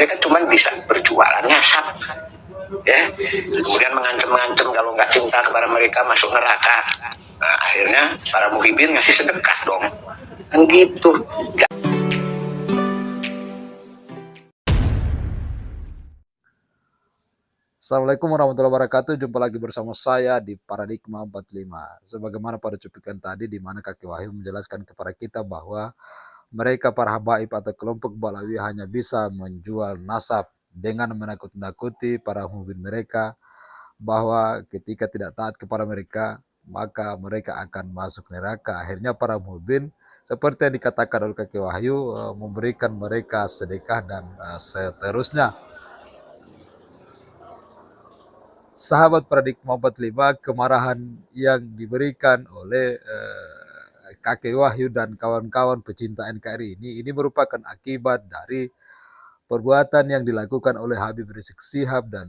Mereka cuma bisa berjualan nyasap, ya, kemudian mengancam-ngancam kalau nggak cinta kepada mereka masuk neraka. Nah, akhirnya para muhibin ngasih sedekah dong, kan gitu. Assalamualaikum warahmatullahi wabarakatuh. Jumpa lagi bersama saya di Paradigma 45. Sebagaimana pada cuplikan tadi, di mana Kakek Wahyu menjelaskan kepada kita bahwa mereka para habaib atau kelompok Balawi hanya bisa menjual nasab dengan menakut-nakuti para muhibin mereka, bahwa ketika tidak taat kepada mereka, maka mereka akan masuk neraka. Akhirnya para muhibin, seperti yang dikatakan oleh Kakek Wahyu, memberikan mereka sedekah dan seterusnya. Sahabat Paradigma 45, kemarahan yang diberikan oleh Kakek Wahyu dan kawan-kawan pecinta NKRI ini merupakan akibat dari perbuatan yang dilakukan oleh Habib Rizik Syihab dan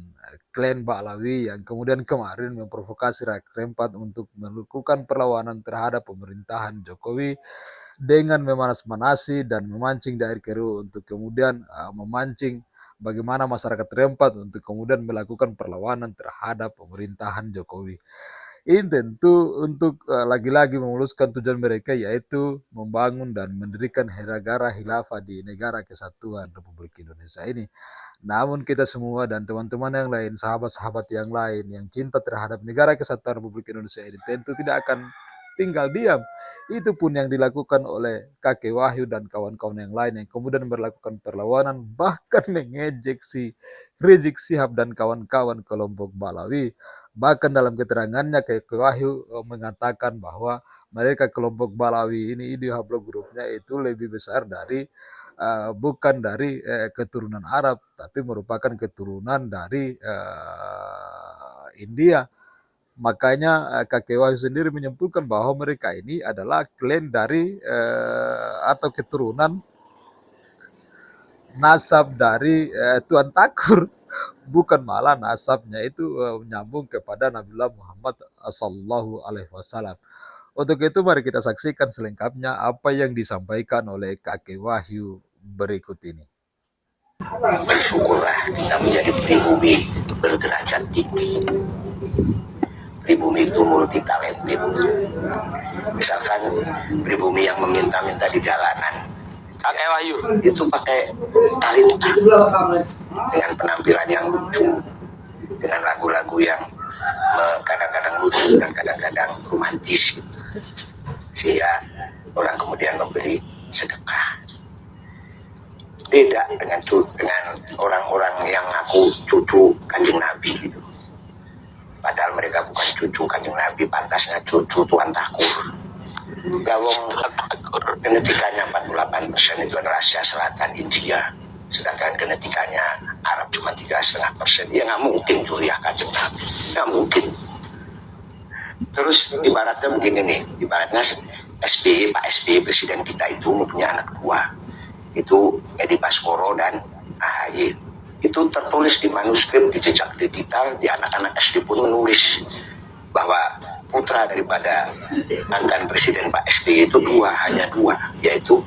klan Ba'lawi yang kemudian kemarin memprovokasi rakyat Rempat untuk melakukan perlawanan terhadap pemerintahan Jokowi dengan memanas-manasi dan memancing daerah Keru untuk kemudian memancing bagaimana masyarakat Rempat untuk kemudian melakukan perlawanan terhadap pemerintahan Jokowi. Ini tentu untuk lagi-lagi memuluskan tujuan mereka, yaitu membangun dan mendirikan negara khilafah di negara kesatuan Republik Indonesia ini. Namun kita semua dan teman-teman yang lain, sahabat-sahabat yang lain yang cinta terhadap negara kesatuan Republik Indonesia ini tentu tidak akan tinggal diam. Itu pun yang dilakukan oleh Kakek Wahyu dan kawan-kawan yang lain yang kemudian melakukan perlawanan, bahkan mengejek si Rizik Syihab dan kawan-kawan kelompok Balawi. Bahkan dalam keterangannya Kakek Wahyu mengatakan bahwa mereka kelompok Balawi ini ide hablog grupnya itu lebih besar dari bukan dari keturunan Arab, tapi merupakan keturunan dari India. Makanya Kakek Wahyu sendiri menyimpulkan bahwa mereka ini adalah klan dari atau keturunan nasab dari Tuan Takur, bukan malah nasabnya itu menyambung kepada Nabiullah Muhammad Sallallahu Alaihi Wasallam. Untuk itu mari kita saksikan selengkapnya apa yang disampaikan oleh Kakek Wahyu berikut ini. Bersyukurlah kita menjadi pribumi berderajat tinggi. Pribumi itu multi talented. Misalkan pribumi yang meminta-minta di jalanan, Kakek Wahyu itu pakai talenta dengan penampilan yang lucu, dengan lagu-lagu yang kadang-kadang lucu dan kadang-kadang romantis, sehingga orang kemudian memberi sedekah. Beda dengan orang-orang yang ngaku cucu Kanjeng Nabi gitu. Padahal mereka bukan cucu Kanjeng Nabi, pantasnya cucu Tuan Takur. Gawong genetikanya 48% itu adalah Asia Selatan India, sedangkan genetikanya Arab cuma 3,5%. Ya nggak mungkin curiah Kanjeng Nabi, nggak mungkin. Terus ibaratnya begini nih, ibaratnya Pak SBY presiden kita itu mempunyai anak dua, itu Edi Baskoro dan AHY. Itu tertulis di manuskrip, di jejak digital, di anak-anak SD pun menulis bahwa putra daripada mantan presiden Pak SBY itu hanya dua, yaitu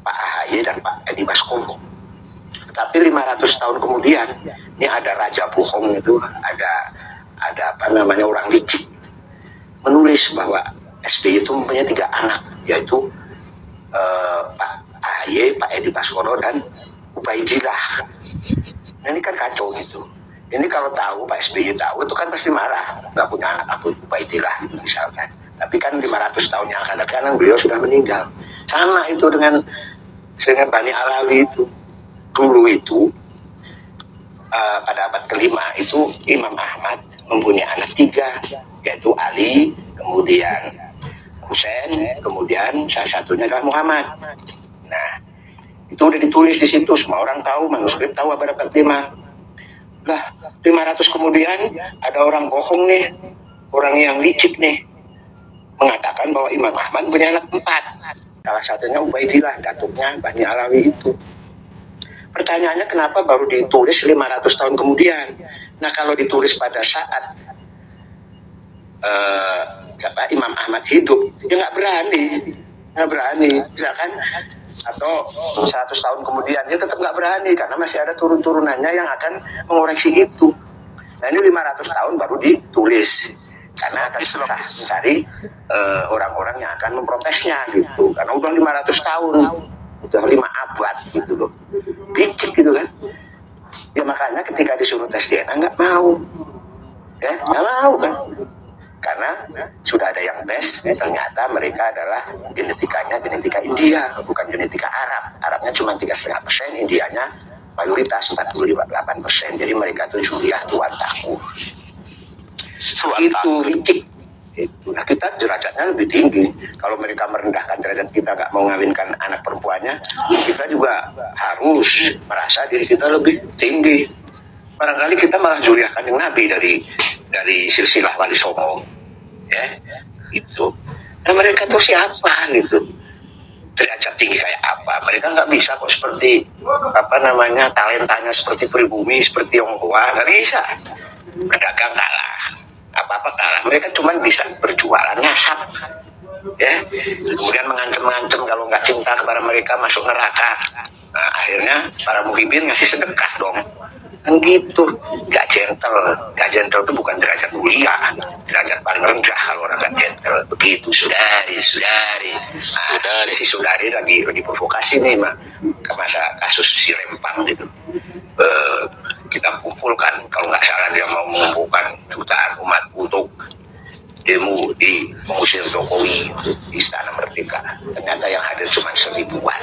Pak AHY dan Pak Edi Baskoro. Tapi 500 tahun kemudian, ini ada Raja Bohong itu, ada apa namanya orang licik, menulis bahwa SBY itu mempunyai 3 anak, yaitu Pak AHY, Pak Edi Baskoro, dan Ubaidillah. Nah, ini kan kacau gitu. Ini kalau tahu Pak SBY tahu itu kan pasti marah, nggak punya anak Abu Ubaidillah gitu misalkan. Tapi kan 500 tahun yang akan datang beliau sudah meninggal. Sama itu dengan Bani Alawi itu. Dulu itu pada abad kelima itu Imam Ahmad mempunyai anak 3, yaitu Ali, kemudian Husain, kemudian salah satunya adalah Muhammad. Nah, itu udah ditulis di situ, semua orang tahu, manuskrip tahu abad 5. Lah, 500 kemudian ada orang bohong nih, orang yang licik nih, mengatakan bahwa Imam Ahmad punya anak 4. Salah satunya Ubaidillah, datuknya Bani Alawi itu. Pertanyaannya kenapa baru ditulis 500 tahun kemudian? Nah, kalau ditulis pada saat Imam Ahmad hidup, dia nggak berani. Misalkan atau 100 tahun kemudian dia tetap nggak berani karena masih ada turun-turunannya yang akan mengoreksi itu. Nah ini 500 tahun baru ditulis karena akan susah mencari orang-orang yang akan memprotesnya gitu karena udah 500 tahun udah 5 abad gitu loh, dikit gitu kan ya. Makanya ketika disuruh tes DNA nggak mau ya, nggak mau kan karena sudah ada yang tes ternyata mereka adalah genetika India bukan genetika Arabnya cuma 3,5%, Indianya mayoritas 48%, jadi mereka tuh Suriah tuan tahu itu licik itu. Nah kita derajatnya lebih tinggi. Kalau mereka merendahkan derajat kita nggak mau ngawinkan anak perempuannya, kita juga harus merasa diri kita lebih tinggi. Barangkali kita malah Zuriah Kanjeng Nabi dari silsilah Wali Songo ya itu. Nah mereka tuh siapa gitu, derajat tinggi kayak apa? Mereka nggak bisa kok seperti talentanya seperti pribumi, seperti Tionghoa, nggak bisa. Berdagang kalah, apa-apa kalah. Mereka cuma bisa berjualan nyasap ya, kemudian mengancam kalau nggak cinta kepada mereka masuk neraka. Nah, akhirnya para muhibin ngasih sedekah dong kan gitu. Gak gentle itu bukan derajat mulia, derajat paling rendah kalau orang gak gentle begitu. Sudari si Sudari lagi provokasi nih mak ke masa kasus si Lempang gitu. Kita kumpulkan, kalau nggak salah dia mau mengumpulkan jutaan umat untuk demo di mengusir Jokowi di Istana Merdeka. Ternyata yang hadir cuma 1000-an.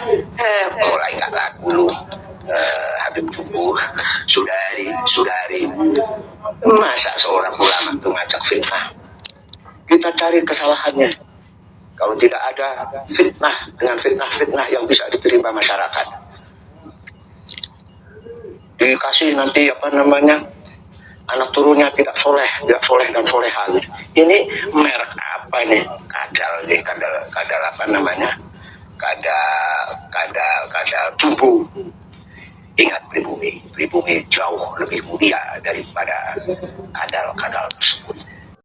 Mulai nggak laku lu. Habib Jumbo, Sudari, masa seorang ulama itu ngajak fitnah? Kita cari kesalahannya. Kalau tidak ada fitnah dengan fitnah yang bisa diterima masyarakat, dikasih nanti anak turunnya tidak soleh dan soleha. Ini merek apa nih? Kadal kadal Jumbo. Ingat pribumi jauh lebih mulia daripada kadal tersebut.